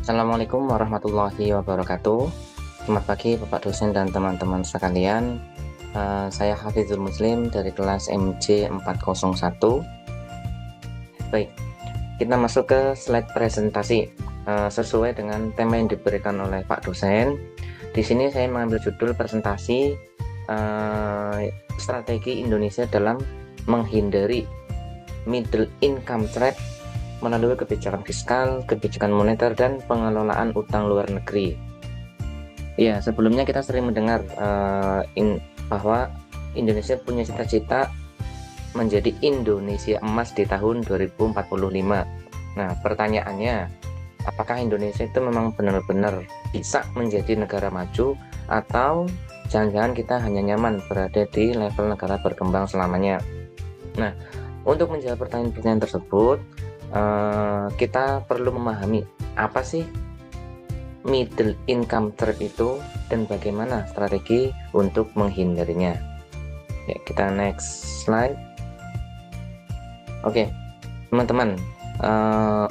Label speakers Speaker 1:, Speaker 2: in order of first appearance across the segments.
Speaker 1: Assalamualaikum warahmatullahi wabarakatuh. Selamat pagi Bapak dosen dan teman-teman sekalian. Saya Hafizul Muslim dari kelas MC 401. Baik, kita masuk ke slide presentasi sesuai dengan tema yang diberikan oleh Pak dosen. Di sini saya mengambil judul presentasi strategi Indonesia dalam menghindari middle income trap melalui kebijakan fiskal, kebijakan moneter, dan pengelolaan utang luar negeri. Ya, sebelumnya kita sering mendengar bahwa Indonesia punya cita-cita menjadi Indonesia emas di tahun 2045. Nah, pertanyaannya, apakah Indonesia itu memang benar-benar bisa menjadi negara maju, atau jangan-jangan kita hanya nyaman berada di level negara berkembang selamanya? Nah, untuk menjawab pertanyaan-pertanyaan tersebut, kita perlu memahami apa sih middle income trap itu dan bagaimana strategi untuk menghindarinya. Ya, kita next slide. Oke, teman-teman,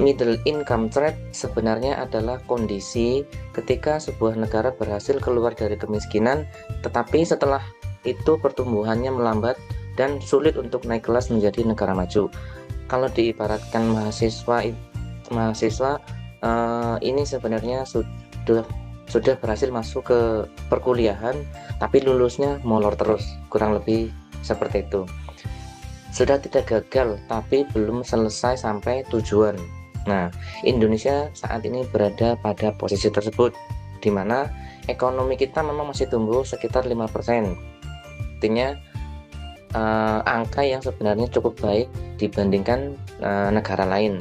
Speaker 1: middle income trap sebenarnya adalah kondisi ketika sebuah negara berhasil keluar dari kemiskinan, tetapi setelah itu pertumbuhannya melambat dan sulit untuk naik kelas menjadi negara maju. Kalau diibaratkan mahasiswa ini sebenarnya sudah berhasil masuk ke perkuliahan, tapi lulusnya molor terus, kurang lebih seperti itu. Sudah tidak gagal, tapi belum selesai sampai tujuan. Nah, Indonesia saat ini berada pada posisi tersebut, di mana ekonomi kita memang masih tumbuh sekitar 5%. Artinya angka yang sebenarnya cukup baik dibandingkan negara lain.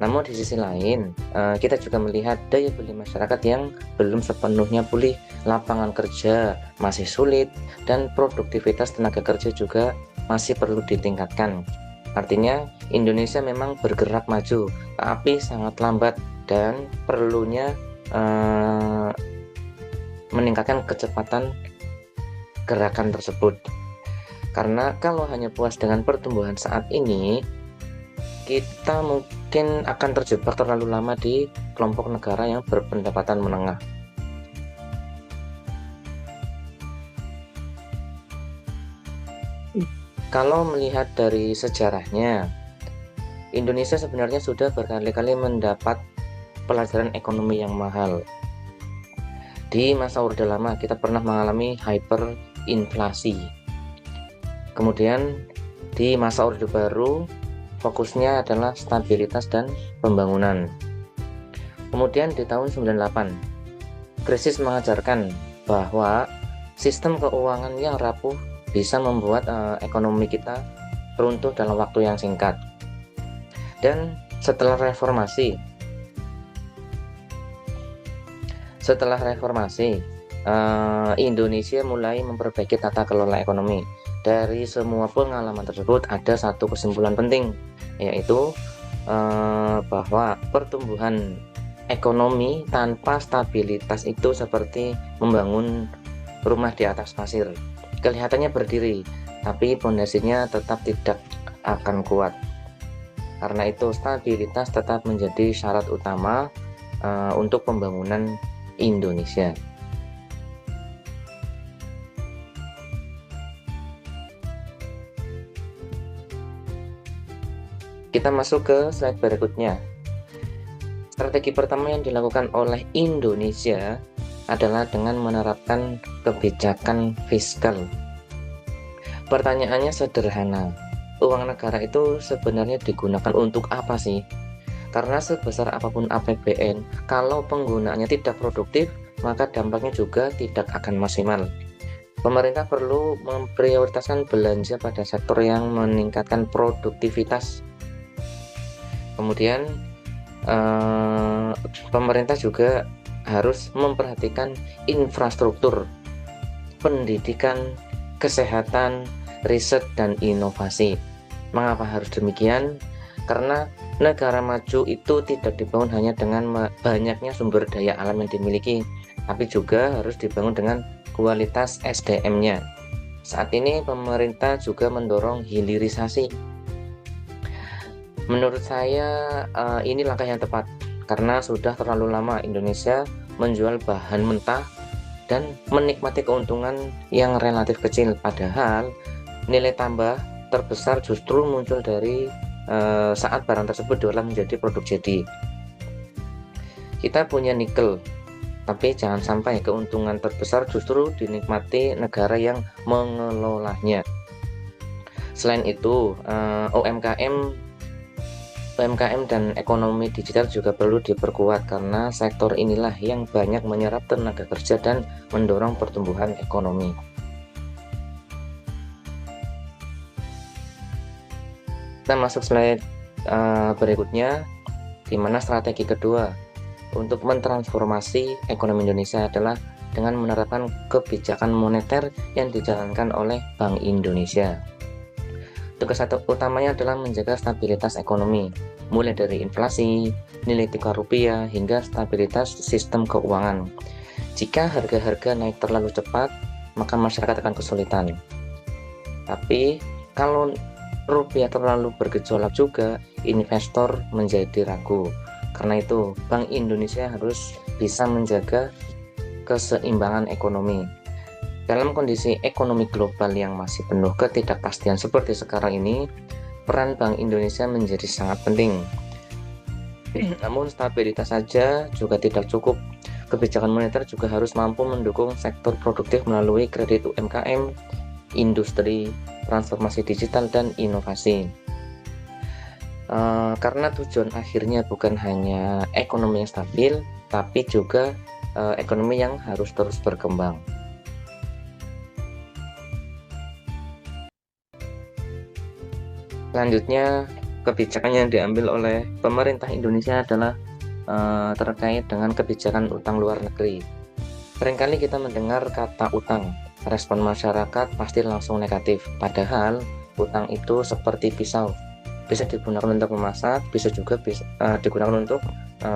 Speaker 1: Namun di sisi lain, kita juga melihat daya beli masyarakat yang belum sepenuhnya pulih, lapangan kerja masih sulit, dan produktivitas tenaga kerja juga masih perlu ditingkatkan. Artinya Indonesia memang bergerak maju, tapi sangat lambat dan perlunya meningkatkan kecepatan gerakan tersebut. Karena kalau hanya puas dengan pertumbuhan saat ini, kita mungkin akan terjebak terlalu lama di kelompok negara yang berpendapatan menengah. Kalau melihat dari sejarahnya, Indonesia sebenarnya sudah berkali-kali mendapat pelajaran ekonomi yang mahal. Di masa Orde Lama kita pernah mengalami hyperinflasi. Kemudian di masa Orde Baru fokusnya adalah stabilitas dan pembangunan. Kemudian di tahun 98, krisis mengajarkan bahwa sistem keuangan yang rapuh bisa membuat ekonomi kita runtuh dalam waktu yang singkat. Dan setelah reformasi, Indonesia mulai memperbaiki tata kelola ekonomi. Dari semua pengalaman tersebut ada satu kesimpulan penting, yaitu bahwa pertumbuhan ekonomi tanpa stabilitas itu seperti membangun rumah di atas pasir. Kelihatannya berdiri, tapi pondasinya tetap tidak akan kuat. Karena itu stabilitas tetap menjadi syarat utama untuk pembangunan Indonesia. Kita masuk ke slide berikutnya. Strategi pertama yang dilakukan oleh Indonesia adalah dengan menerapkan kebijakan fiskal. Pertanyaannya sederhana, uang negara itu sebenarnya digunakan untuk apa sih? Karena sebesar apapun APBN, kalau penggunaannya tidak produktif, maka dampaknya juga tidak akan maksimal. Pemerintah perlu memprioritaskan belanja pada sektor yang meningkatkan produktivitas. Kemudian pemerintah juga harus memperhatikan infrastruktur, pendidikan, kesehatan, riset, dan inovasi. Mengapa harus demikian? Karena negara maju itu tidak dibangun hanya dengan banyaknya sumber daya alam yang dimiliki, tapi juga harus dibangun dengan kualitas SDM-nya. Saat ini pemerintah juga mendorong hilirisasi. Menurut saya ini langkah yang tepat, karena sudah terlalu lama Indonesia menjual bahan mentah dan menikmati keuntungan yang relatif kecil, padahal nilai tambah terbesar justru muncul dari saat barang tersebut diolah menjadi produk jadi. Kita punya nikel, tapi jangan sampai keuntungan terbesar justru dinikmati negara yang mengelolanya. Selain itu, UMKM dan ekonomi digital juga perlu diperkuat karena sektor inilah yang banyak menyerap tenaga kerja dan mendorong pertumbuhan ekonomi. Kita masuk slide berikutnya, di mana strategi kedua untuk mentransformasi ekonomi Indonesia adalah dengan menerapkan kebijakan moneter yang dijalankan oleh Bank Indonesia. Tugas utamanya adalah menjaga stabilitas ekonomi, mulai dari inflasi, nilai tukar rupiah, hingga stabilitas sistem keuangan. Jika harga-harga naik terlalu cepat, maka masyarakat akan kesulitan. Tapi kalau rupiah terlalu bergejolak juga, investor menjadi ragu. Karena itu, Bank Indonesia harus bisa menjaga keseimbangan ekonomi. Dalam kondisi ekonomi global yang masih penuh ketidakpastian seperti sekarang ini, peran Bank Indonesia menjadi sangat penting. Namun stabilitas saja juga tidak cukup. Kebijakan moneter juga harus mampu mendukung sektor produktif melalui kredit UMKM, industri, transformasi digital, dan inovasi. Karena tujuan akhirnya bukan hanya ekonomi yang stabil, tapi juga ekonomi yang harus terus berkembang. Selanjutnya, kebijakan yang diambil oleh pemerintah Indonesia adalah terkait dengan kebijakan utang luar negeri. Seringkali kita mendengar kata utang, respon masyarakat pasti langsung negatif, padahal utang itu seperti pisau, bisa digunakan untuk memasak, bisa juga digunakan untuk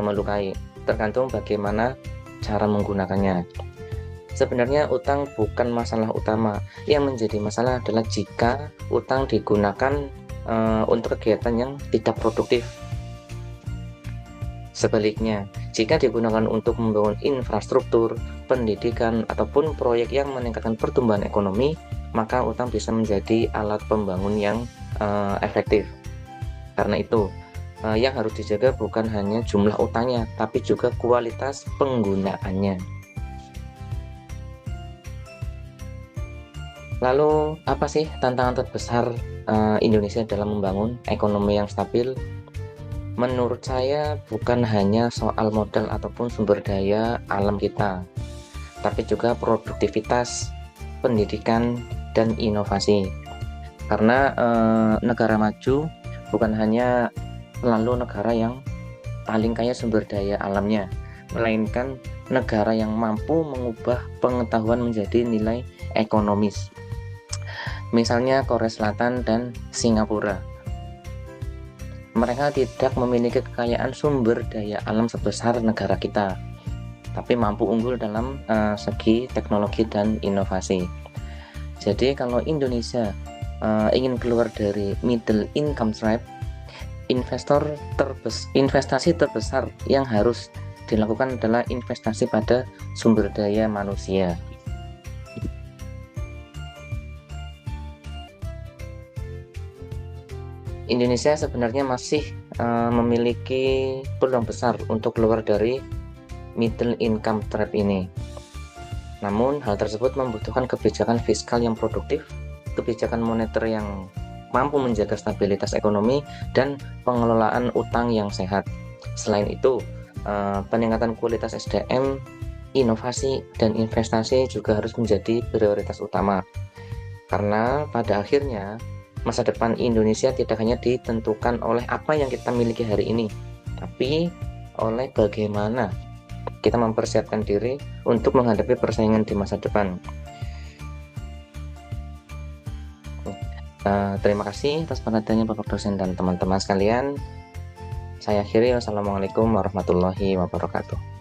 Speaker 1: melukai, tergantung bagaimana cara menggunakannya. Sebenarnya utang bukan masalah utama, yang menjadi masalah adalah jika utang digunakan untuk kegiatan yang tidak produktif. Sebaliknya, jika digunakan untuk membangun infrastruktur, pendidikan, ataupun proyek yang meningkatkan pertumbuhan ekonomi, maka utang bisa menjadi alat pembangun yang efektif. Karena itu, yang harus dijaga bukan hanya jumlah utangnya, tapi juga kualitas penggunaannya. Lalu, apa sih tantangan terbesar Indonesia dalam membangun ekonomi yang stabil? Menurut saya bukan hanya soal modal ataupun sumber daya alam kita, tapi juga produktivitas, pendidikan, dan inovasi. Karena negara maju bukan hanya selalu negara yang paling kaya sumber daya alamnya, melainkan negara yang mampu mengubah pengetahuan menjadi nilai ekonomis. Misalnya Korea Selatan dan Singapura. Mereka tidak memiliki kekayaan sumber daya alam sebesar negara kita, tapi mampu unggul dalam segi teknologi dan inovasi. Jadi kalau Indonesia ingin keluar dari middle income trap, investasi terbesar yang harus dilakukan adalah investasi pada sumber daya manusia. Indonesia sebenarnya masih memiliki peluang besar untuk keluar dari middle income trap ini. Namun hal tersebut membutuhkan kebijakan fiskal yang produktif, kebijakan moneter yang mampu menjaga stabilitas ekonomi, dan pengelolaan utang yang sehat. Selain itu, peningkatan kualitas SDM, inovasi, dan investasi juga harus menjadi prioritas utama. Karena pada akhirnya masa depan Indonesia tidak hanya ditentukan oleh apa yang kita miliki hari ini, tapi oleh bagaimana kita mempersiapkan diri untuk menghadapi persaingan di masa depan. Terima kasih atas perhatiannya Bapak dosen dan teman-teman sekalian. Saya akhiri, wassalamualaikum warahmatullahi wabarakatuh.